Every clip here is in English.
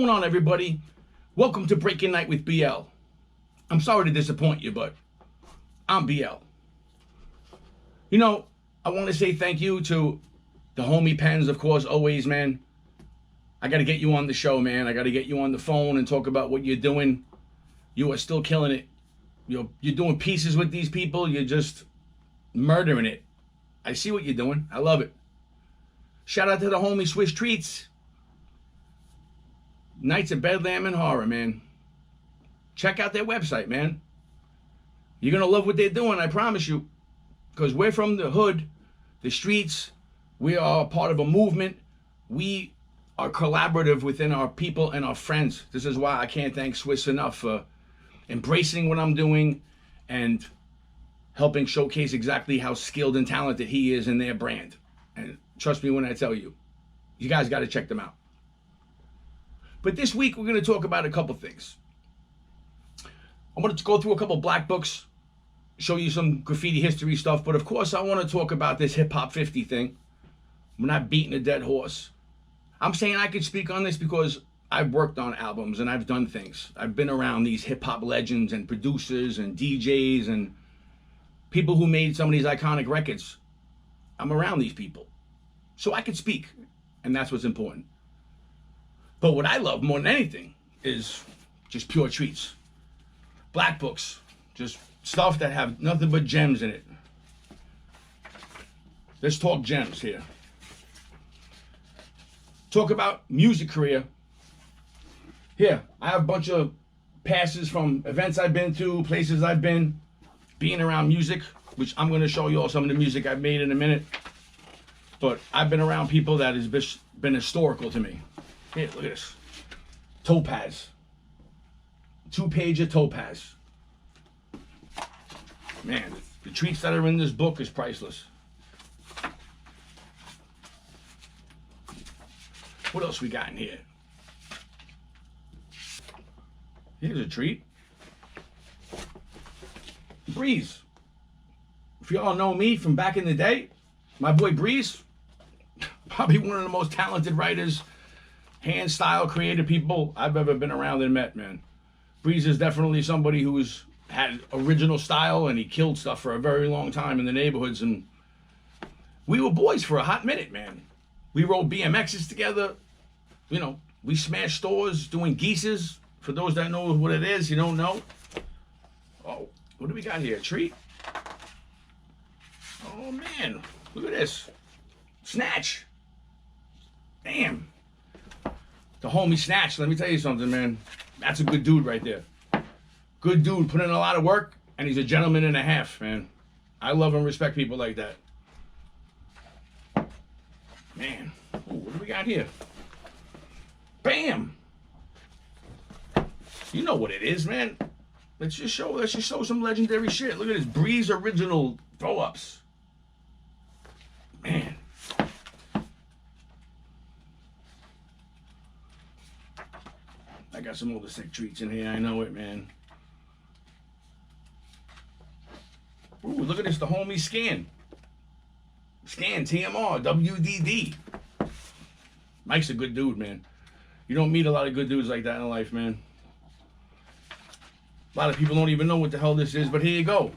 going on, everybody? Welcome to Breaking Night with BL. I'm sorry to disappoint you, but I'm BL. You know, I want to say thank you to the homie Pens, of course, always, man. I got to get you on the show, man. I got to get you on the phone and talk about what you're doing. You are still killing it. You're doing pieces with these people. You're just murdering it. I see what you're doing. I love it. Shout out to the homie Swiss Treats. Nights of Bedlam and Horror, man. Check out their website, man. You're going to love what they're doing, I promise you. Because we're from the hood, the streets. We are part of a movement. We are collaborative within our people and our friends. This is why I can't thank Swiss enough for embracing what I'm doing and helping showcase exactly how skilled and talented he is in their brand. And trust me when I tell you, you guys got to check them out. But this week, we're going to talk about a couple things. I'm going to go through a couple black books, show you some graffiti history stuff, but of course, I want to talk about this Hip Hop 50 thing. I'm not beating a dead horse. I'm saying I could speak on this because I've worked on albums and I've done things. I've been around these hip hop legends and producers and DJs and people who made some of these iconic records. I'm around these people. So I could speak, and that's what's important. But what I love more than anything is just pure treats. Black books, just stuff that have nothing but gems in it. Let's talk gems here. Talk about music career. Here, I have a bunch of passes from events I've been to, places I've been, being around music, which I'm going to show you all some of the music I've made in a minute. But I've been around people that has been historical to me. Here, look at this. Topaz. 2-pager Topaz. Man, the treats that are in this book is priceless. What else we got in here? Here's a treat. Breeze. If y'all know me from back in the day, my boy Breeze, probably one of the most talented writers, hand style creative people I've ever been around and met, man. Breeze is definitely somebody who's had original style and he killed stuff for a very long time in the neighborhoods, and we were boys for a hot minute, man. We rode BMXs together, you know, we smashed stores doing geeses. For those that know what it is, you don't know. Oh, what do we got here? A treat? Oh man, look at this. Snatch. Damn. The homie Snatch, let me tell you something, man. That's a good dude right there. Good dude, put in a lot of work, and he's a gentleman and a half, man. I love and respect people like that. Man, ooh, what do we got here? Bam! You know what it is, man. Let's just show some legendary shit. Look at this Breeze original throw-ups. Man. I got some other sick treats in here. I know it, man. Ooh, look at this. The homie Scan. Scan, TMR, WDD. Mike's a good dude, man. You don't meet a lot of good dudes like that in life, man. A lot of people don't even know what the hell this is, but here you go.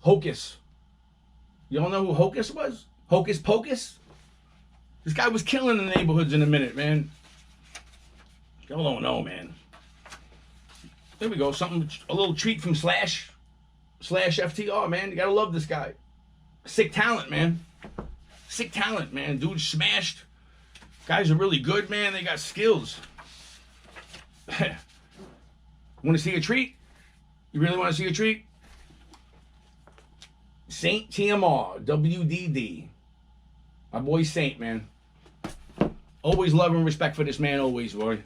Hocus. Y'all know who Hocus was? Hocus Pocus? This guy was killing the neighborhoods in a minute, man. Y'all don't know, man. There we go. A little treat from Slash FTR, man. You gotta love this guy. Sick talent, man. Sick talent, man. Dude smashed. Guys are really good, man. They got skills. Want to see a treat? You really want to see a treat? Saint TMR, WDD. My boy Saint, man. Always love and respect for this man, always, boy.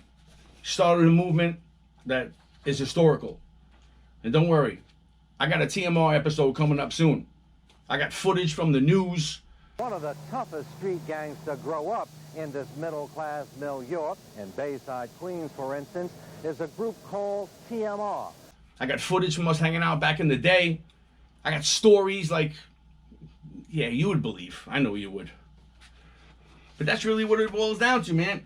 Started a movement that is historical. And don't worry, I got a TMR episode coming up soon. I got footage from the news. One of the toughest street gangs to grow up in this middle-class milieu in Bayside, Queens, for instance, is a group called TMR. I got footage from us hanging out back in the day. I got stories like, yeah, you would believe. I know you would. But that's really what it boils down to, man.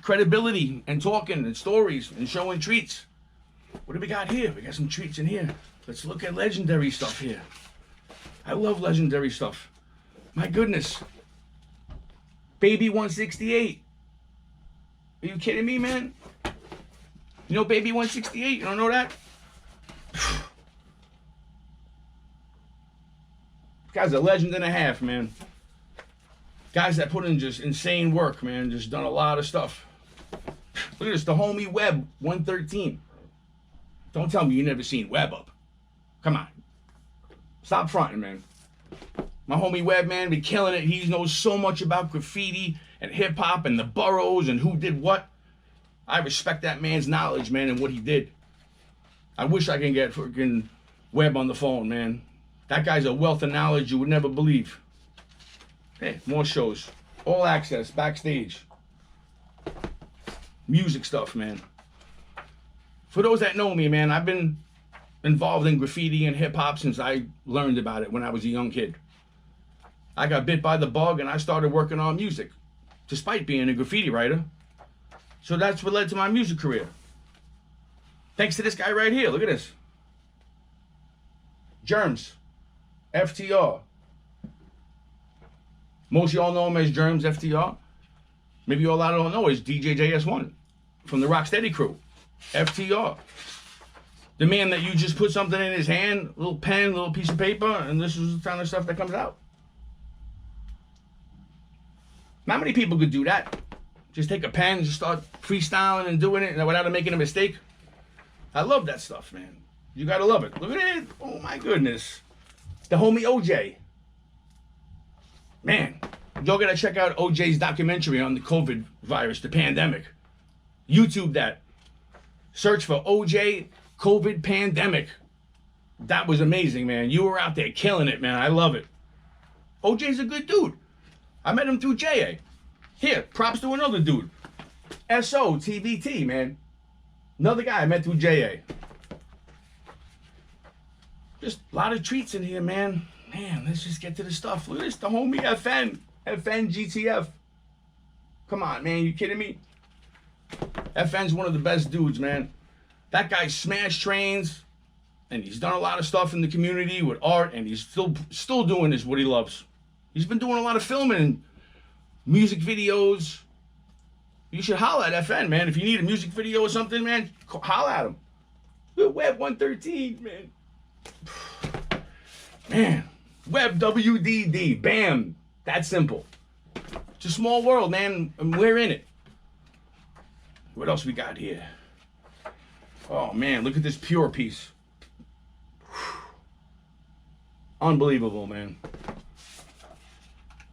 credibility and talking and stories and showing treats. What do we got here? We got some treats in here. Let's look at legendary stuff here. I love legendary stuff. My goodness. Baby 168. Are you kidding me, man? You know Baby 168? You don't know that? Guy's a legend and a half, man. Guys that put in just insane work, man. Just done a lot of stuff. Look at this, the homie Webb 113. Don't tell me you never seen Webb up. Come on. Stop fronting, man. My homie Webb, man, be killing it. He knows so much about graffiti and hip-hop and the boroughs and who did what. I respect that man's knowledge, man, and what he did. I wish I can get freaking Webb on the phone, man. That guy's a wealth of knowledge you would never believe. Hey, more shows. All access, backstage. Music stuff, man. For those that know me, man, I've been involved in graffiti and hip-hop since I learned about it when I was a young kid. I got bit by the bug and I started working on music, despite being a graffiti writer. So that's what led to my music career. Thanks to this guy right here. Look at this. Germs. FTR. Most of y'all know him as Germs FTR. Maybe a lot of don't know is DJ JS1 from the Rocksteady crew. FTR. The man that you just put something in his hand, a little pen, a little piece of paper, and this is the kind of stuff that comes out. Not many people could do that. Just take a pen and just start freestyling and doing it without making a mistake. I love that stuff, man. You gotta love it. Look at it. Oh my goodness. The homie OJ. Man, y'all gotta check out OJ's documentary on the COVID virus, the pandemic. YouTube that. Search for OJ COVID pandemic. That was amazing, man. You were out there killing it, man. I love it. OJ's a good dude. I met him through JA. Here, props to another dude. SO TVT, man. Another guy I met through JA. Just a lot of treats in here, man. Man, let's just get to the stuff. Look at this, the homie FN. FN GTF. Come on, man. You kidding me? FN's one of the best dudes, man. That guy smashed trains, and he's done a lot of stuff in the community with art, and he's still doing what he loves. He's been doing a lot of filming and music videos. You should holler at FN, man. If you need a music video or something, man, holler at him. Look, Web 113, man. Man, Web WDD, bam. That simple. It's a small world, man, and we're in it. What else we got here? Oh, man, look at this pure piece. Unbelievable, man.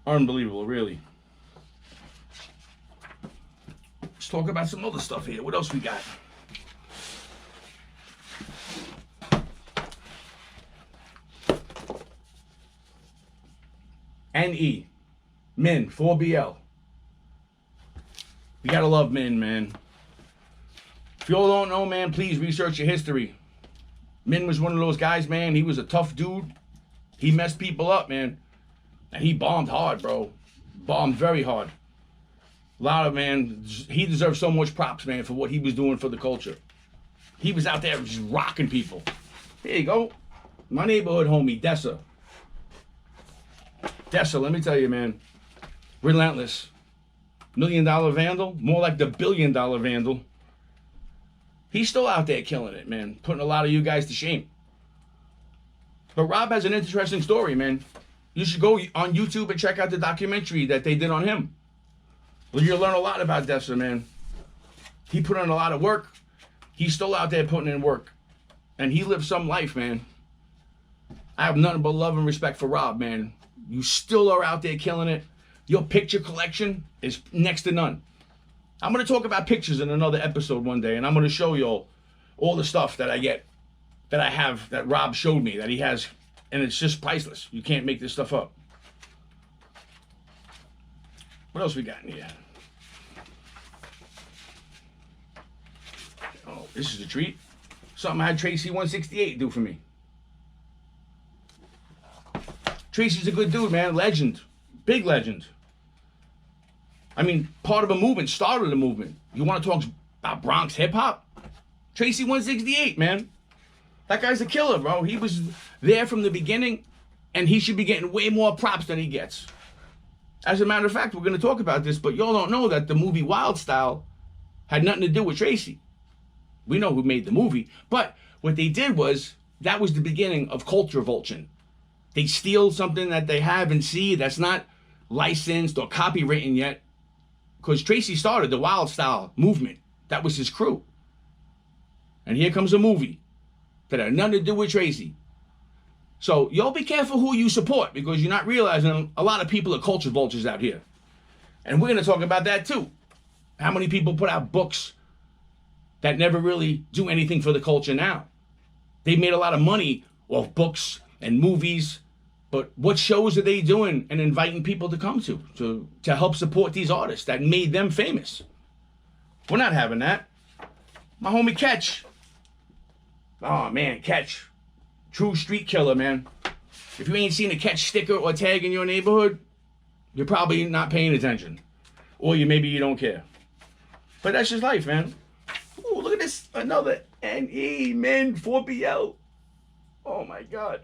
Unbelievable, really. Let's talk about some other stuff here. What else we got? NE. Min, 4BL. You gotta love Min, man. If y'all don't know, man, please research your history. Min was one of those guys, man. He was a tough dude. He messed people up, man. And he bombed hard, bro. Bombed very hard. A lot of, man, he deserves so much props, man, for what he was doing for the culture. He was out there just rocking people. Here you go. My neighborhood homie, Dessa. Dessa, let me tell you, man. Relentless. $1 million vandal. More like the $1 billion vandal. He's still out there killing it, man. Putting a lot of you guys to shame. But Rob has an interesting story, man. You should go on YouTube and check out the documentary that they did on him. Well, you'll learn a lot about Dessa, man. He put in a lot of work. He's still out there putting in work. And he lived some life, man. I have nothing but love and respect for Rob, man. You still are out there killing it. Your picture collection is next to none. I'm going to talk about pictures in another episode one day, and I'm going to show you all the stuff that I get, that I have, that Rob showed me, that he has, and it's just priceless. You can't make this stuff up. What else we got in here? Oh, this is a treat. Something I had Tracy 168 do for me. Tracy's a good dude, man. Legend. Big legend. I mean, part of a movement, started a movement. You want to talk about Bronx hip hop? Tracy 168, man. That guy's a killer, bro. He was there from the beginning, and he should be getting way more props than he gets. As a matter of fact, we're going to talk about this, but y'all don't know that the movie Wild Style had nothing to do with Tracy. We know who made the movie, but what they did was, that was the beginning of culture vulture. They steal something that they have and see that's not licensed or copywritten yet, because Tracy started the Wild Style movement. That was his crew. And here comes a movie that had nothing to do with Tracy. So y'all be careful who you support, because you're not realizing a lot of people are culture vultures out here. And we're going to talk about that too. How many people put out books that never really do anything for the culture now? They made a lot of money off books and movies, but what shows are they doing and inviting people to come to help support these artists that made them famous? We're not having that. My homie Catch. Oh man, Catch. True street killer, man. If you ain't seen a Catch sticker or tag in your neighborhood, you're probably not paying attention. Or maybe you don't care. But that's just life, man. Ooh, look at this. Another NE, man, 4BL. Oh my God.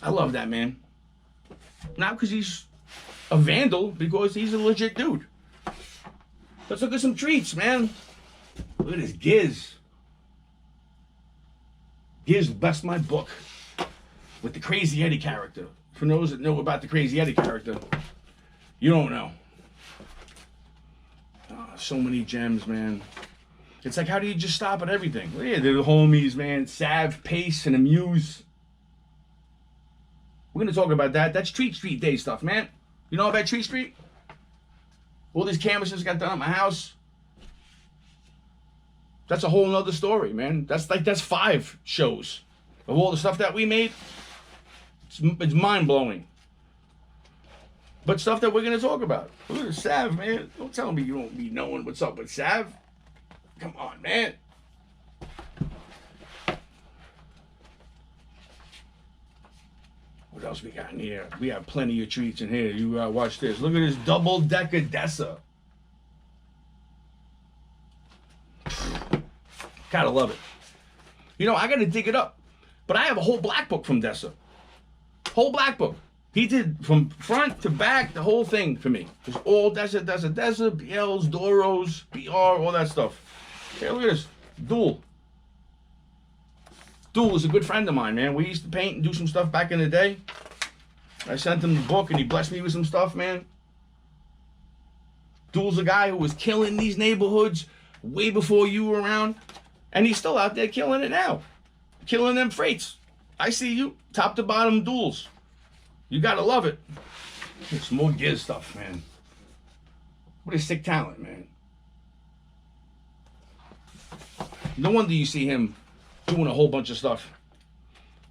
I love that, man. Not because he's a vandal, because he's a legit dude. Let's look at some treats, man. Look at this Giz. Giz, best my book with the Crazy Eddie character. For those that know about the Crazy Eddie character, you don't know. Oh, so many gems, man. It's like, how do you just stop at everything? Well, yeah, they're the homies, man. Sav, Pace, and Amuse. We're going to talk about that. That's Treat Street Day stuff, man. You know about Treat Street? All these canvases got done at my house. That's a whole nother story, man. That's 5 shows of all the stuff that we made. It's mind-blowing. But stuff that we're going to talk about. Look at Sav, man. Don't tell me you don't be knowing what's up with Sav. Come on, man. What else we got in here? We have plenty of treats in here. You watch this. Look at this double-decker Dessa. Gotta love it. You know, I gotta dig it up. But I have a whole black book from Dessa. Whole black book. He did from front to back, the whole thing for me. It was all Dessa, BLs, Doros, BR, all that stuff. Hey, look at this. Duel. Duel is a good friend of mine, man. We used to paint and do some stuff back in the day. I sent him the book and he blessed me with some stuff, man. Duel's a guy who was killing these neighborhoods way before you were around. And he's still out there killing it now. Killing them freights. I see you. Top to bottom Duels. You gotta love it. It's more Giz stuff, man. What a sick talent, man. No wonder you see him doing a whole bunch of stuff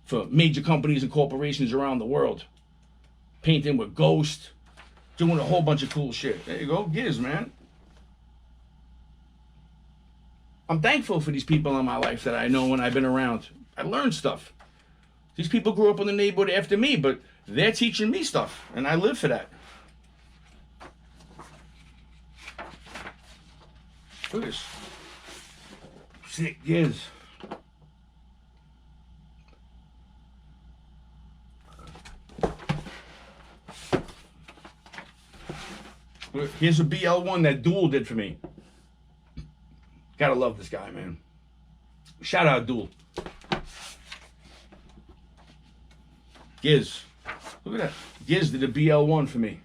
for major companies and corporations around the world. Painting with Ghost. Doing a whole bunch of cool shit. There you go. Giz, man. I'm thankful for these people in my life that I know and I've been around. I learned stuff. These people grew up in the neighborhood after me, but they're teaching me stuff, and I live for that. Look at this. Sick Giz. Here's a BL1 that Duel did for me. Gotta love this guy, man. Shout out Duel. Giz. Look at that. Giz did a BL1 for me.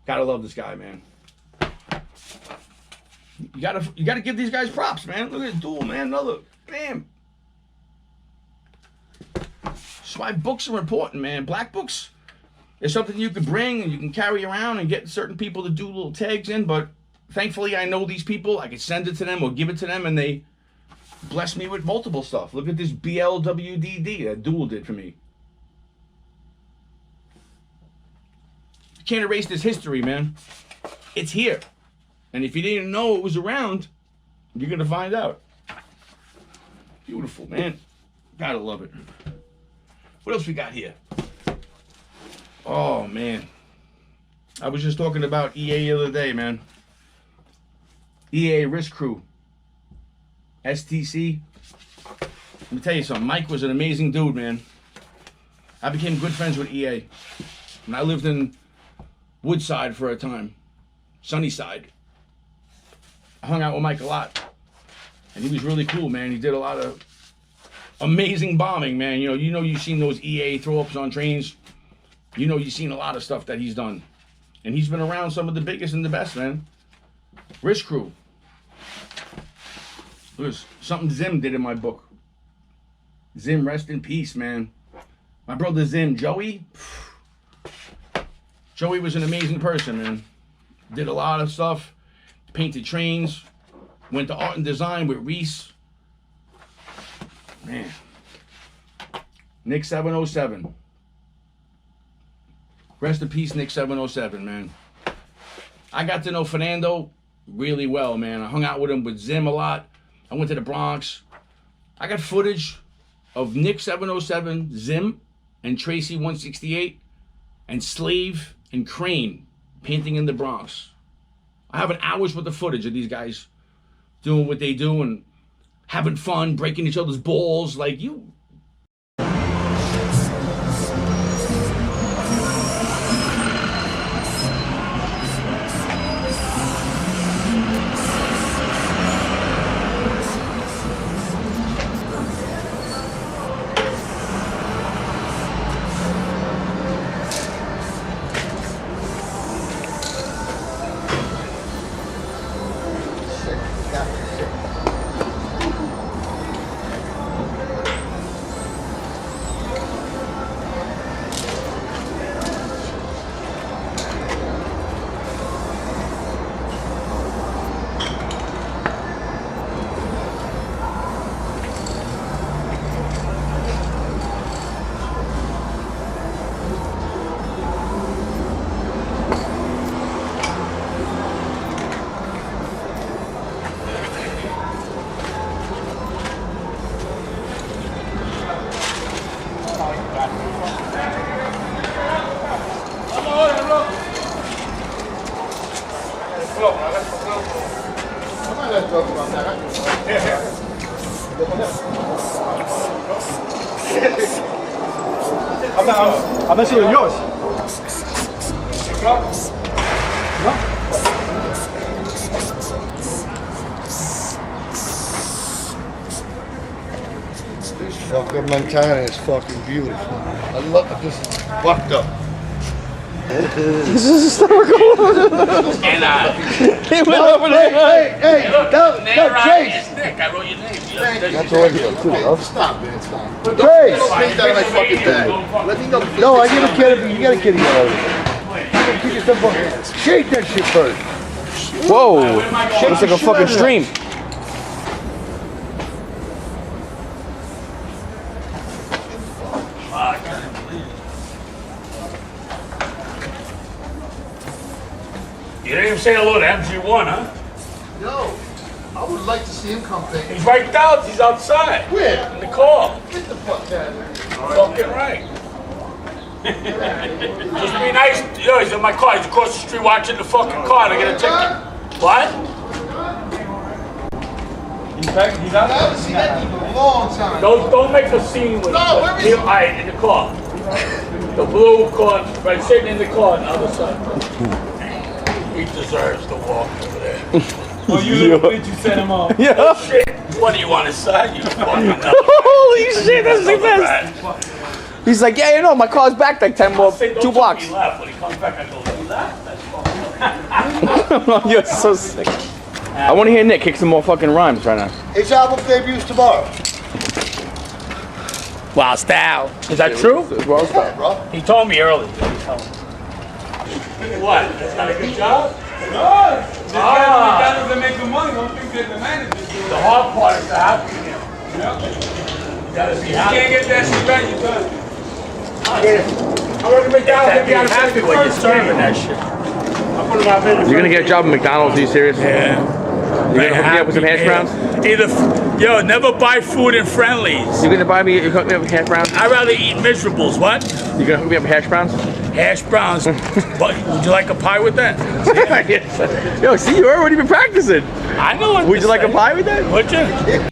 Gotta love this guy, man. You gotta give these guys props, man. Look at Duel, man. Another bam. That's why books are important, man. Blackbooks is something you can bring and you can carry around and get certain people to do little tags in, but thankfully I know these people. I can send it to them or give it to them and they bless me with multiple stuff. Look at this BLWDD that Duel did for me. You can't erase this history, man. It's here. And if you didn't know it was around, you're going to find out. Beautiful, man. Gotta love it. What else we got here? Oh, man. I was just talking about EA the other day, man. EA Risk Crew. STC. Let me tell you something. Mike was an amazing dude, man. I became good friends with EA. And I lived in Woodside for a time. Sunnyside. I hung out with Mike a lot. And he was really cool, man. He did a lot of amazing bombing, man. You know you've seen those EA throw-ups on trains. You know you've seen a lot of stuff that he's done. And he's been around some of the biggest and the best, man. Risk Crew. It was something Zim did in my book. Zim, rest in peace, man. My brother Zim, Joey. Joey was an amazing person, man. Did a lot of stuff. Painted trains. Went to art and design with Reese. Man. Nick 707. Rest in peace, Nick 707, man. I got to know Fernando really well, man. I hung out with him with Zim a lot. I went to the Bronx. I got footage of Nick 707, Zim, and Tracy 168, and Slave and Crane painting in the Bronx. I have an hour's worth of footage of these guys doing what they do and having fun, breaking each other's balls. Like, you... A ver si lo yours. This fucking Montana is fucking beautiful. I love this. Is fucked up. This is hysterical. And He went over there. Hey, no, Trace. it's Nick. I wrote your name. That's all I do. Stop, man, stop. But Trace. don't think that my fucking thing. Let me know. No, I get a kid. You got a kitty already. You get some shake that shit first. Whoa! Looks like a fucking stream. You didn't even say hello to MG1, huh? No, I would like to see him come back. He's right down. He's outside. Where? In the car. Get the fuck out of here. Fucking right. Just be nice. Yo, he's in my car. He's across the street watching the fucking car. They're gonna take it. What? I haven't seen that in a long time. Don't make a scene with him. No, where is he? All right, in the car. The blue car, right, sitting in the car on the other side. He deserves to walk over there. Well, you little bitch, you set him off. Yeah. Shit. What do you want inside? You fucking know. Holy shit, that's the best. He's like, yeah, you know, my car's back like 10 more, 2 blocks. He left. When he comes back, I go, he left? That's fucking You're so sick. I want to hear Nick kick some more fucking rhymes right now. His album debuts tomorrow. Wow, style. Is that true? Well, Yeah, bro. He told me earlier. What? That's not a good job? No, the guys that make the money don't think that the managers do. The hard part is to have to get. You gotta be happy. You can't get that shit back, you're done. I work at McDonald's. You gotta be happy when you're serving that shit. I put him out there. You're gonna get a job at McDonald's, are you serious? Yeah. You gonna hook me up with some hash browns? Yo, never buy food in Friendlies. You gonna buy me? You hook me up with hash browns? I'd rather eat miserables. What? You gonna hook me up with hash browns? Hash browns. But would you like a pie with that? Yes. Yo, see, you already been practicing. I know what Would to you like say. a pie with that? Would you?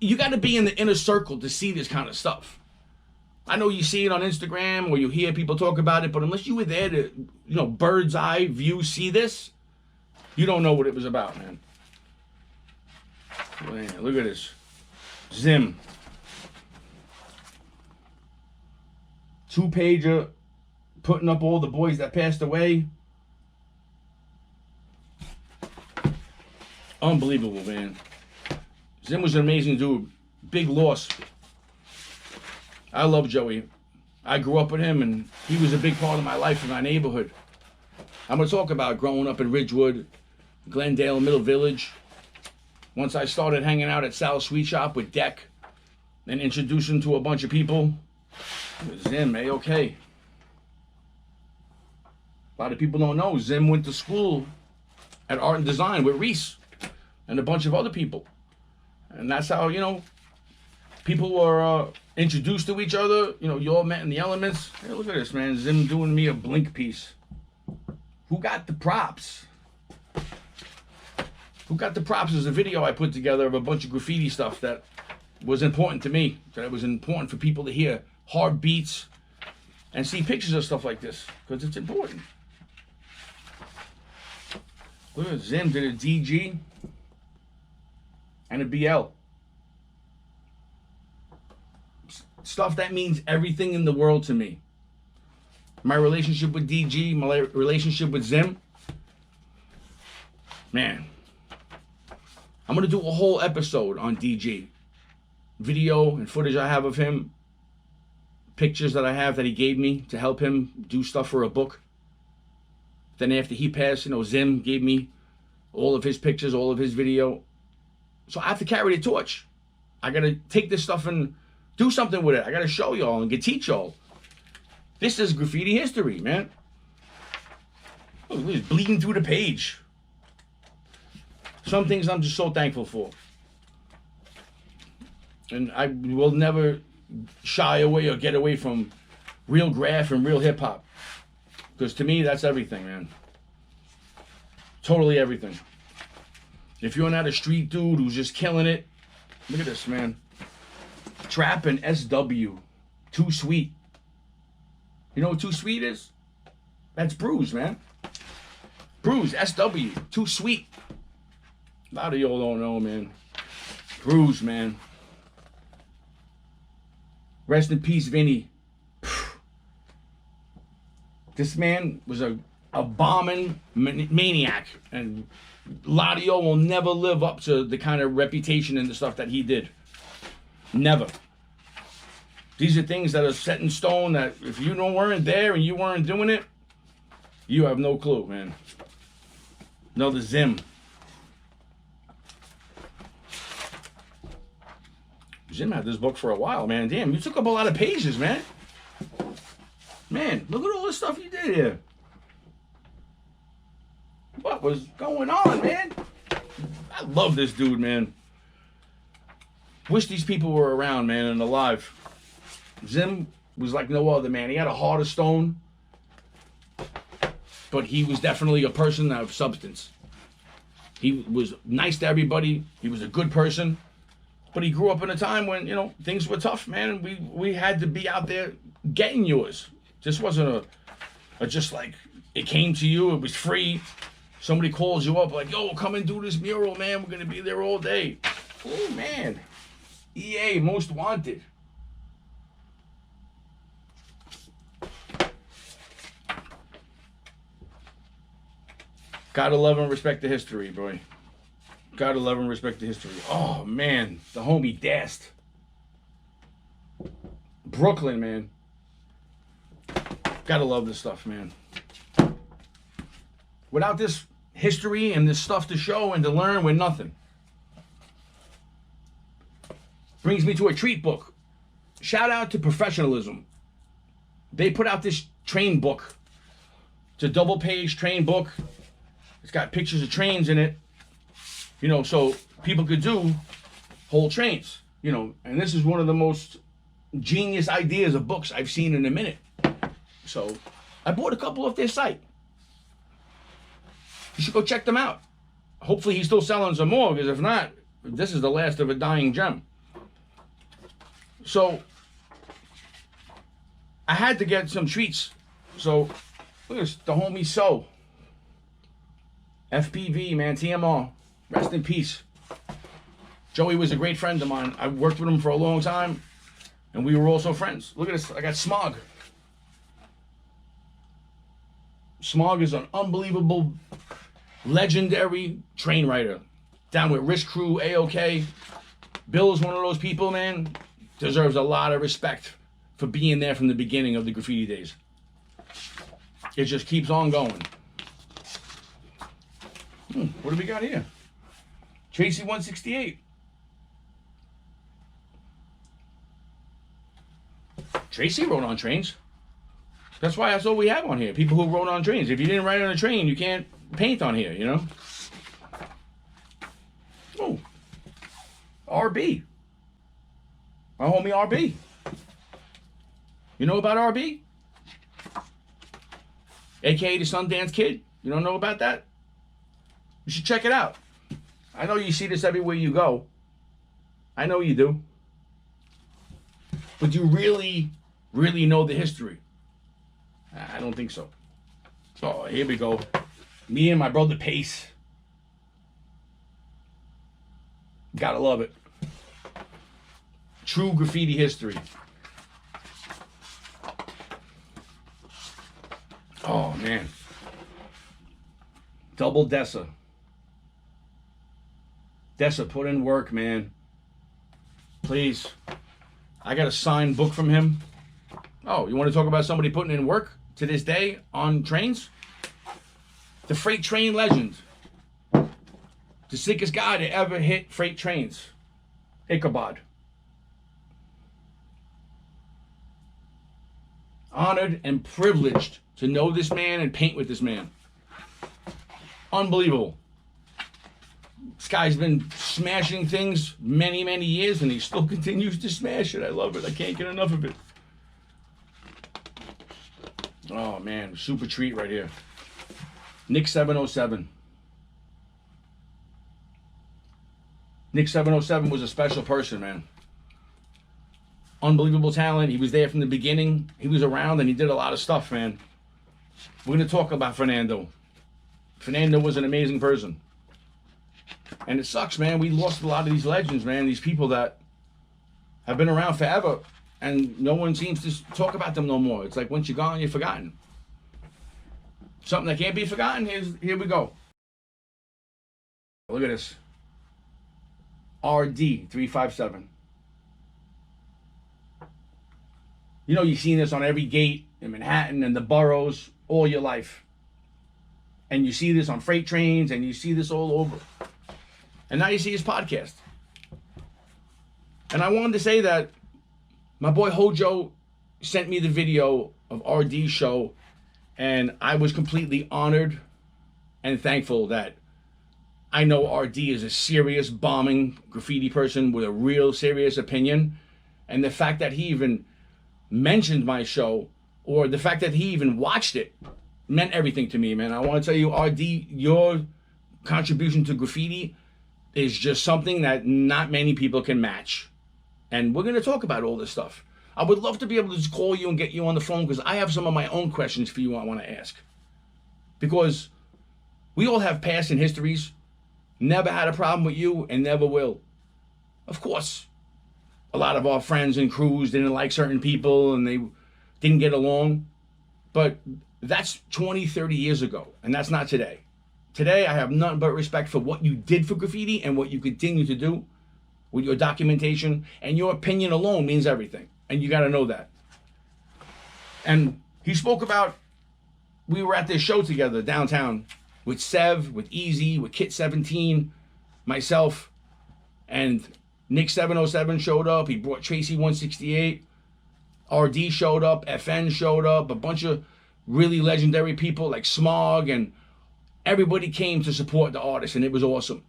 You got to be in the inner circle to see this kind of stuff. I know you see it on Instagram or you hear people talk about it, but unless you were there to, bird's eye view see this, you don't know what it was about, man. Man, look at this. Zim. 2-pager, putting up all the boys that passed away. Unbelievable, man. Zim was an amazing dude. Big loss. I love Joey. I grew up with him, and he was a big part of my life in my neighborhood. I'm going to talk about growing up in Ridgewood, Glendale, Middle Village. Once I started hanging out at Sal's Sweet Shop with Deck and introduced him to a bunch of people, Zim, A-OK. A lot of people don't know, Zim went to school at Art and Design with Reese and a bunch of other people. And that's how, people were introduced to each other. You all met in the elements. Hey, look at this, man. Zim doing me a blink piece. Who got the props? Who got the props is a video I put together of a bunch of graffiti stuff that was important to me. That it was important for people to hear hard beats and see pictures of stuff like this. Because it's important. Look at Zim did a DG and a BL. Stuff that means everything in the world to me. My relationship with DG, my relationship with Zim. Man. I'm going to do a whole episode on DG. Video and footage I have of him. Pictures that I have that he gave me to help him do stuff for a book. Then after he passed, Zim gave me all of his pictures, all of his video. So I have to carry the torch. I got to take this stuff and do something with it. I got to show y'all and teach y'all. This is graffiti history, man. Look, it's bleeding through the page. Some things I'm just so thankful for. And I will never shy away or get away from real graph and real hip hop. Because to me, that's everything, man. Totally everything. If you're not a street dude who's just killing it, look at this, man. Trap and SW. Too Sweet. You know what Too Sweet is? That's Bruise, man. Bruise, SW. Too Sweet. A lot of y'all don't know, man. Bruise, man. Rest in peace, Vinny. This man was a bombing maniac. And a lot of y'all will never live up to the kind of reputation and the stuff that he did. Never. These are things that are set in stone that if you weren't there and you weren't doing it, you have no clue, man. Another Zim. Zim had this book for a while, man. Damn, you took up a lot of pages, man. Man, look at all the stuff you did here. What was going on, man? I love this dude, man. Wish these people were around, man, and alive. Zim was like no other, man. He had a heart of stone, but he was definitely a person of substance. He was nice to everybody. He was a good person, but he grew up in a time when, things were tough, man, and we had to be out there getting yours. This wasn't a just like it came to you, it was free. Somebody calls you up like, yo, come and do this mural, man. We're going to be there all day. Oh, man. EA, Most Wanted. Gotta love and respect the history, boy. Gotta love and respect the history. Oh, man. The homie Dast. Brooklyn, man. Gotta love this stuff, man. Without this history and this stuff to show and to learn, we're nothing. Brings me to a treat book. Shout out to Professionalism. They put out this train book. It's a double-page train book. It's got pictures of trains in it. You know, so people could do whole trains. You know, and this is one of the most genius ideas of books I've seen in a minute. So I bought a couple off their site. You should go check them out. Hopefully he's still selling some more, because if not, this is the last of a dying gem. So I had to get some treats. So look at this, the homie So. FPV, man, TMR. Rest in peace. Joey was a great friend of mine. I worked with him for a long time, and we were also friends. Look at this, I got Smog. Smog is an unbelievable, legendary train rider. Down with Risk Crew, AOK. Bill is one of those people, man, deserves a lot of respect for being there from the beginning of the graffiti days. It just keeps on going. What do we got here? Tracy 168. Tracy wrote on trains. That's why that's all we have on here. People who wrote on trains. If you didn't write on a train, you can't paint on here, you know? Oh. RB. My homie RB. You know about RB? AKA the Sundance Kid. You don't know about that? You should check it out. I know you see this everywhere you go. I know you do. But you really know the history? I don't think so. So here we go. Me and my brother Pace. Gotta love it. True graffiti history. Oh man. Double Dessa. Dessa, put in work, man. Please. I got a signed book from him. Oh, you want to talk about somebody putting in work to this day on trains? The freight train legend. The sickest guy to ever hit freight trains. Ichabod. Honored and privileged to know this man and paint with this man. Unbelievable. This guy's been smashing things many, many years, and he still continues to smash it. I love it. I can't get enough of it. Oh, man. Super treat right here. Nick 707. Nick 707 was a special person, man. Unbelievable talent. He was there from the beginning. He was around, and he did a lot of stuff, man. We're going to talk about Fernando. Fernando was an amazing person. And it sucks, man. We lost a lot of these legends, man. These people that have been around forever, and no one seems to talk about them no more. It's like once you're gone, you're forgotten. Something that can't be forgotten. Here we go. Look at this. RD 357. You know, you've seen this on every gate in Manhattan and the boroughs all your life. And you see this on freight trains, and you see this all over. And now you see his podcast. And I wanted to say that my boy Hojo sent me the video of RD's show, and I was completely honored and thankful that I know RD is a serious bombing graffiti person with a real serious opinion. And the fact that he even mentioned my show, or the fact that he even watched it, meant everything to me, man. I want to tell you, RD, your contribution to graffiti is just something that not many people can match. And we're going to talk about all this stuff. I would love to be able to just call you and get you on the phone, because I have some of my own questions for you I want to ask. Because we all have past and histories. Never had a problem with you and never will. Of course, a lot of our friends and crews didn't like certain people and they didn't get along. But that's 20, 30 years ago, and that's not today. Today, I have nothing but respect for what you did for graffiti and what you continue to do with your documentation, and your opinion alone means everything, and you got to know that. And he spoke about, we were at this show together downtown with Sev, with Easy, with Kit 17, myself, and Nick 707 showed up. He brought Tracy 168. RD showed up. FN showed up. A bunch of really legendary people like Smog, and everybody came to support the artist, and it was awesome.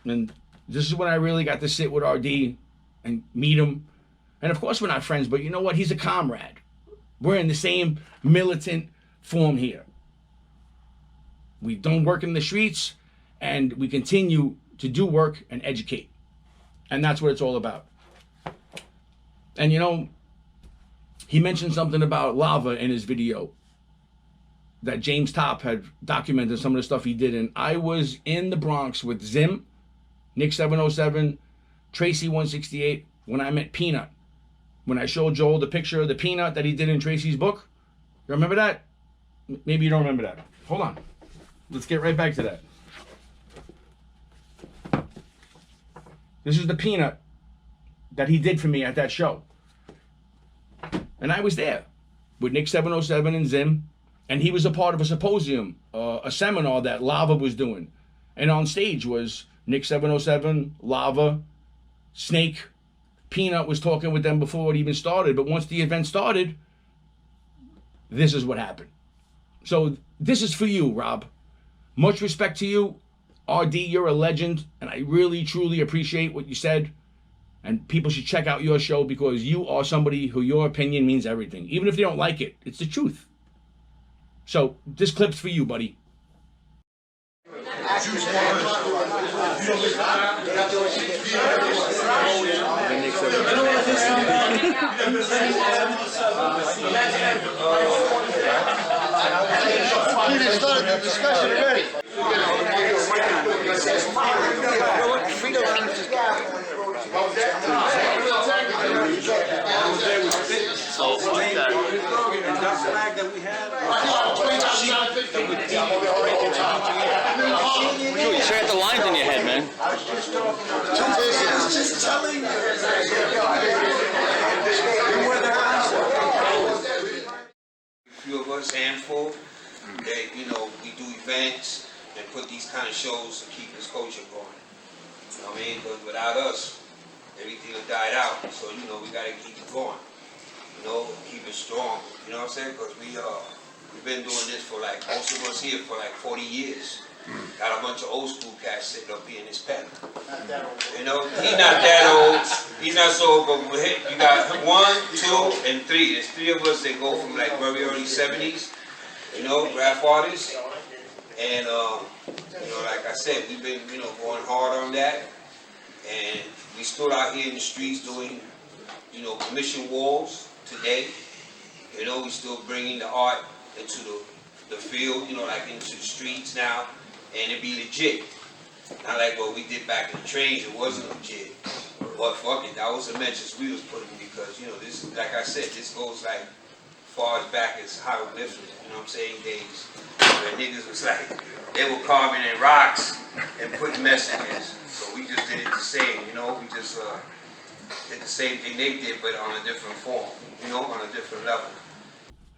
And this is when I really got to sit with RD and meet him. And of course we're not friends, but you know what? He's a comrade. We're in the same militant form here. We don't work in the streets, and we continue to do work and educate. And that's what it's all about. And you know, he mentioned something about lava in his video that James Top had documented some of the stuff he did. And I was in the Bronx with Zim, Nick 707, Tracy 168, when I met Peanut. When I showed Joel the picture of the peanut that he did in Tracy's book. You remember that? Maybe you don't remember that. Hold on. Let's get right back to that. This is the peanut that he did for me at that show. And I was there with Nick 707 and Zim. And he was a part of a symposium, a seminar that Lava was doing. And on stage was Nick 707, Lava, Snake. Peanut was talking with them before it even started. But once the event started, this is what happened. So this is for you, Rob. Much respect to you. RD, you're a legend. And I really, truly appreciate what you said. And people should check out your show because you are somebody who your opinion means everything. Even if they don't like it, it's the truth. So this clip's for you, buddy. We just started the discussion already. You should have the lines in your head, man. Just telling you. Few of us, handful, that, you know, we do events and put these kind of shows to keep this culture going. You know what I mean? Because without us, everything will die out. So, you know, we got to keep it going. You know, keep it strong. You know what I'm saying? Because we've been doing this for like, most of us here for like 40 years. Got a bunch of old school cats sitting up here in this pen. You know, he's not that old. He's not so old, but you got 1, 2, and 3. There's 3 of us that go from like very early 70s, you know, rap artists. And, you know, like I said, we've been, you know, going hard on that. And we stood out here in the streets doing, you know, commission walls today. You know, we still bringing the art into the field, you know, like into the streets now. And it be legit. Not like what we did back in the trains, it wasn't legit. But fuck it, that was the message we was putting because, you know, this is, like I said, this goes like far as back as hieroglyphics, you know what I'm saying, days. Where niggas was like, they were carving in rocks and putting messages. So we just did it the same, you know, we just did the same thing they did, but on a different form, you know, on a different level.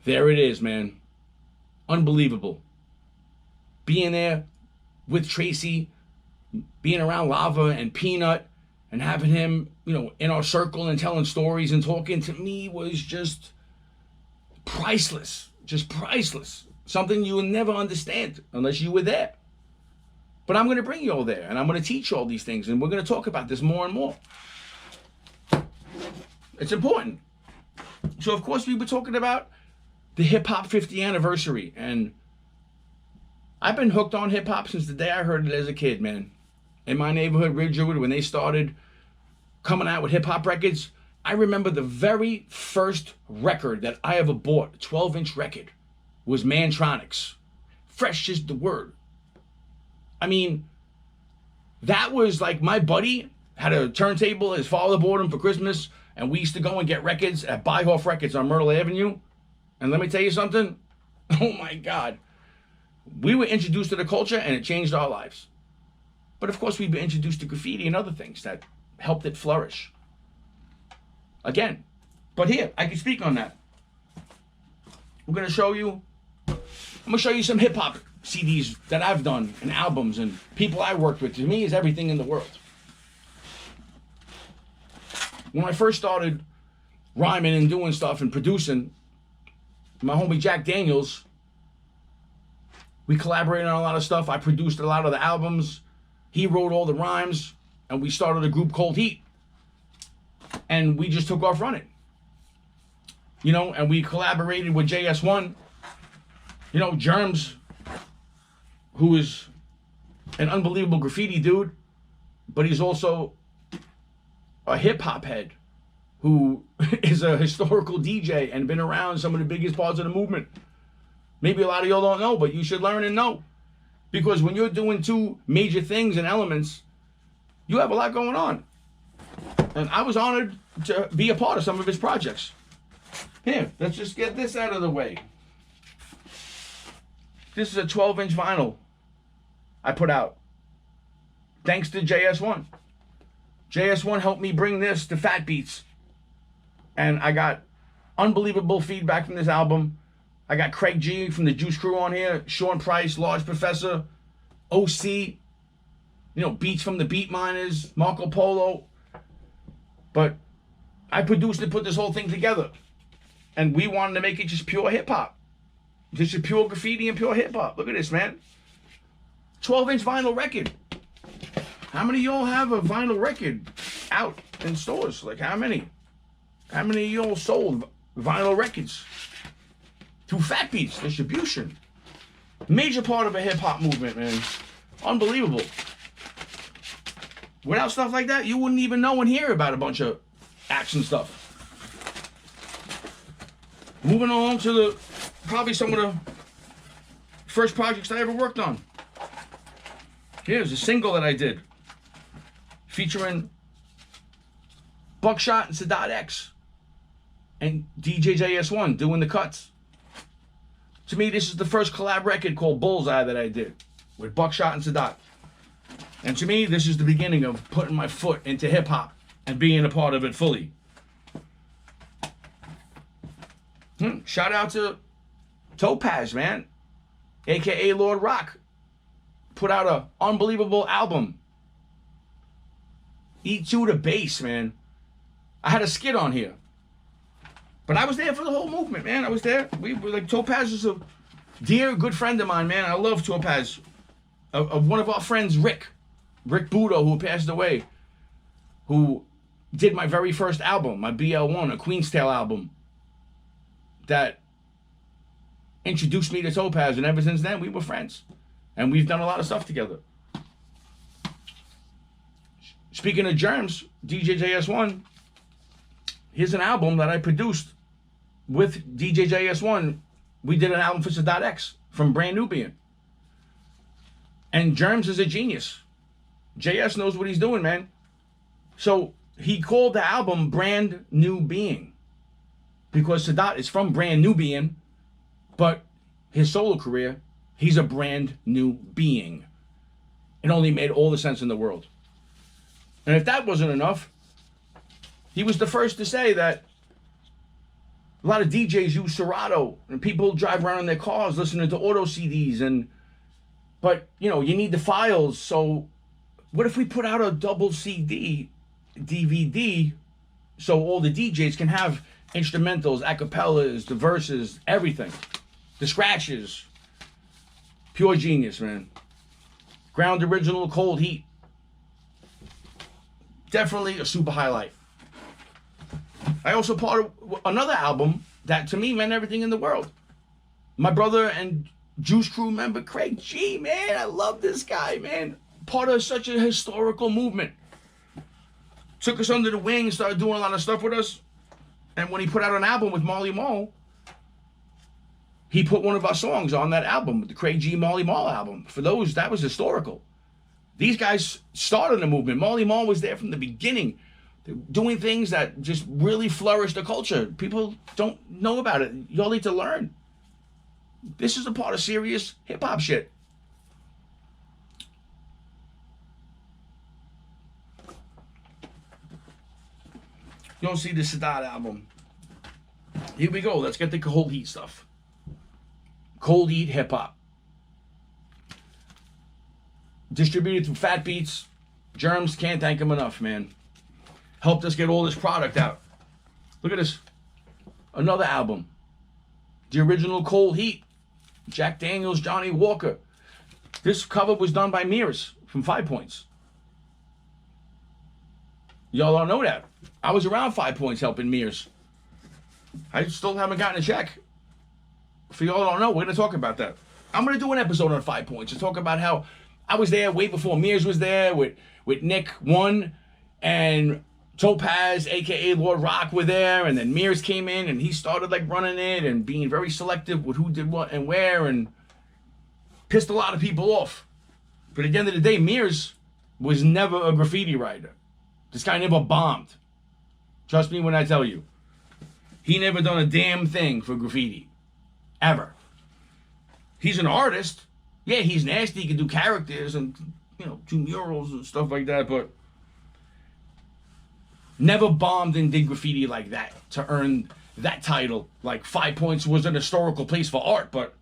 There it is, man. Unbelievable. Being there with Tracy, being around Lava and Peanut, and having him, you know, in our circle and telling stories and talking to me was just priceless. Just priceless. Something you will never understand unless you were there. But I'm going to bring you all there, and I'm going to teach you all these things, and we're going to talk about this more and more. It's important. So, of course, we were talking about the hip-hop 50th anniversary, and I've been hooked on hip-hop since the day I heard it as a kid, man. In my neighborhood, Ridgewood, when they started coming out with hip-hop records, I remember the very first record that I ever bought, a 12-inch record, was Mantronics. Fresh is the word. I mean, that was like my buddy had a turntable, his father bought him for Christmas, and we used to go and get records at Byhoff Records on Myrtle Avenue. And let me tell you something, oh my God. We were introduced to the culture and it changed our lives. But of course we've been introduced to graffiti and other things that helped it flourish. Again, but here, I can speak on that. I'm gonna show you some hip hop CDs that I've done and albums and people I worked with. To me is everything in the world. When I first started rhyming and doing stuff and producing, my homie Jack Daniels, we collaborated on a lot of stuff. I produced a lot of the albums. He wrote all the rhymes, and we started a group called Heat. And we just took off running. You know, and we collaborated with JS1. You know, Germs, who is an unbelievable graffiti dude, but he's also a hip-hop head who is a historical DJ and been around some of the biggest parts of the movement. Maybe a lot of y'all don't know, but you should learn and know. Because when you're doing two major things and elements, you have a lot going on. And I was honored to be a part of some of his projects. Here, let's just get this out of the way. This is a 12-inch vinyl I put out. Thanks to JS1. JS1 helped me bring this to Fat Beats. And I got unbelievable feedback from this album. I got Craig G from the Juice Crew on here, Sean Price, Large Professor, OC, you know, beats from the Beat Miners, Marco Polo. But I produced and put this whole thing together. And we wanted to make it just pure hip-hop. Just pure graffiti and pure hip-hop. Look at this, man. 12-inch vinyl record. How many of y'all have a vinyl record out in stores? Like, how many? How many of y'all sold vinyl records? Through Fat Beats distribution. Major part of a hip-hop movement, man. Unbelievable. Without stuff like that, you wouldn't even know and hear about a bunch of action stuff. Moving on to probably some of the first projects I ever worked on. Here's a single that I did featuring Buckshot and Sadat X and DJ JS1 doing the cuts. To me, this is the first collab record called Bullseye that I did with Buckshot and Sadat. And to me, this is the beginning of putting my foot into hip-hop and being a part of it fully. Shout out to Topaz, man, a.k.a. Lord Rock. Put out an unbelievable album. E2 the bass, man. I had a skit on here. But I was there for the whole movement, man. I was there. We were like, Topaz is a dear, good friend of mine, man. I love Topaz. One of our friends, Rick Budo, who passed away, who did my very first album, my BL1, a Queen's Tale album, that introduced me to Topaz, and ever since then, we were friends. And we've done a lot of stuff together. Speaking of Germs, DJ JS1, here's an album that I produced with DJ JS1. We did an album for Sadat X from Brand Nubian. And Germs is a genius. JS knows what he's doing, man. So he called the album Brand New Being, because Sadat is from Brand Nubian, but his solo career, he's a brand new being. It only made all the sense in the world. And if that wasn't enough, he was the first to say that a lot of DJs use Serato, and people drive around in their cars listening to auto CDs, but you know, you need the files. So what if we put out a double CD DVD so all the DJs can have instrumentals, acapellas, the verses, everything, the scratches. Pure genius, man. Ground original, Cold Heat. Definitely a super highlight. I also part of another album that to me meant everything in the world. My brother and Juice Crew member Craig G, man, I love this guy, man. Part of such a historical movement. Took us under the wing, started doing a lot of stuff with us. And when he put out an album with Marley Marl, he put one of our songs on that album, the Craig G. Marley Marl album. For those, that was historical. These guys started the movement. Marley Marl was there from the beginning, doing things that just really flourished the culture. People don't know about it. Y'all need to learn. This is a part of serious hip-hop shit. You don't see the Sadat album. Here we go. Let's get the Cold Heat stuff. Cold Heat hip hop. Distributed through Fat Beats. Germs, can't thank him enough, man. Helped us get all this product out. Look at this. Another album. The original Cold Heat. Jack Daniels, Johnny Walker. This cover was done by Mears from 5 Points. Y'all don't know that. I was around 5 Points helping Mears. I still haven't gotten a check. For y'all don't know, we're going to talk about that. I'm going to do an episode on 5 Points to talk about how I was there way before Mears was there with Nick One and Topaz, a.k.a. Lord Rock, were there. And then Mears came in and he started like running it and being very selective with who did what and where and pissed a lot of people off. But at the end of the day, Mears was never a graffiti writer. This guy never bombed. Trust me when I tell you. He never done a damn thing for graffiti. Ever. He's an artist. Yeah, he's nasty. He can do characters and, do murals and stuff like that, but never bombed and did graffiti like that to earn that title. Like 5 Points was an historical place for art, but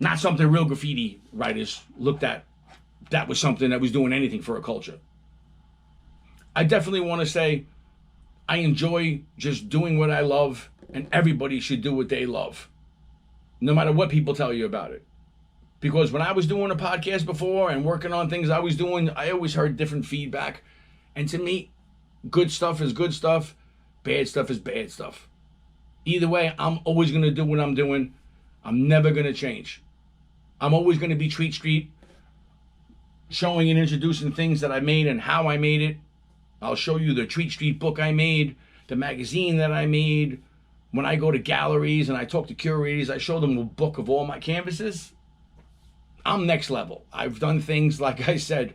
not something real graffiti writers looked at. That was something that was doing anything for a culture. I definitely want to say I enjoy just doing what I love, and everybody should do what they love, no matter what people tell you about it. Because when I was doing a podcast before and working on things I was doing, I always heard different feedback. And to me, good stuff is good stuff, bad stuff is bad stuff. Either way, I'm always going to do what I'm doing. I'm never going to change. I'm always going to be Treat Street, showing and introducing things that I made and how I made it. I'll show you the Treat Street book I made, the magazine that I made. When I go to galleries and I talk to curators, I show them a book of all my canvases. I'm next level. I've done things, like I said,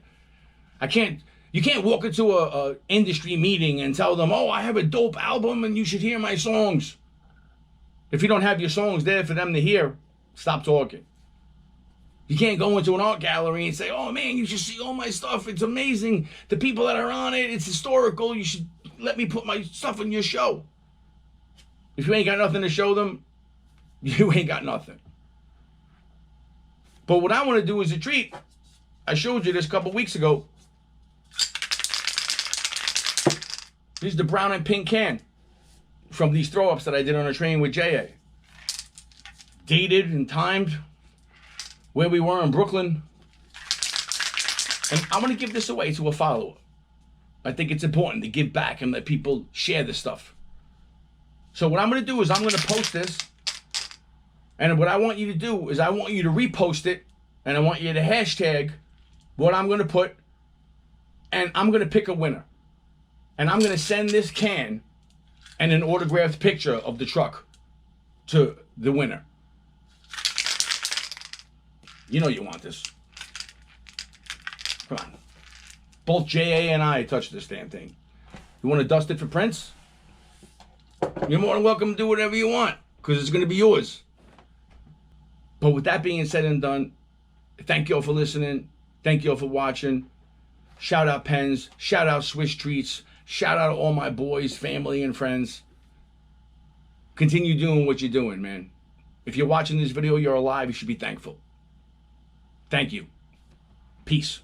you can't walk into a industry meeting and tell them, oh, I have a dope album and you should hear my songs. If you don't have your songs there for them to hear, stop talking. You can't go into an art gallery and say, oh man, you should see all my stuff. It's amazing. The people that are on it, it's historical. You should let me put my stuff in your show. If you ain't got nothing to show them, you ain't got nothing. But what I want to do is a treat. I showed you this a couple weeks ago. Here's the brown and pink can from these throw-ups that I did on a train with J.A. Dated and timed where we were in Brooklyn. And I'm going to give this away to a follower. I think it's important to give back and let people share this stuff. So what I'm going to do is I'm going to post this. And what I want you to do is I want you to repost it. And I want you to hashtag what I'm going to put. And I'm going to pick a winner. And I'm going to send this can and an autographed picture of the truck to the winner. You know you want this. Come on. Both J.A. and I touched this damn thing. You want to dust it for Prince? You're more than welcome to do whatever you want, because it's going to be yours. But with that being said and done, thank you all for listening. Thank you all for watching. Shout out Pens. Shout out Swiss Treats. Shout out to all my boys, family, and friends. Continue doing what you're doing, man. If you're watching this video, you're alive, you should be thankful. Thank you. Peace.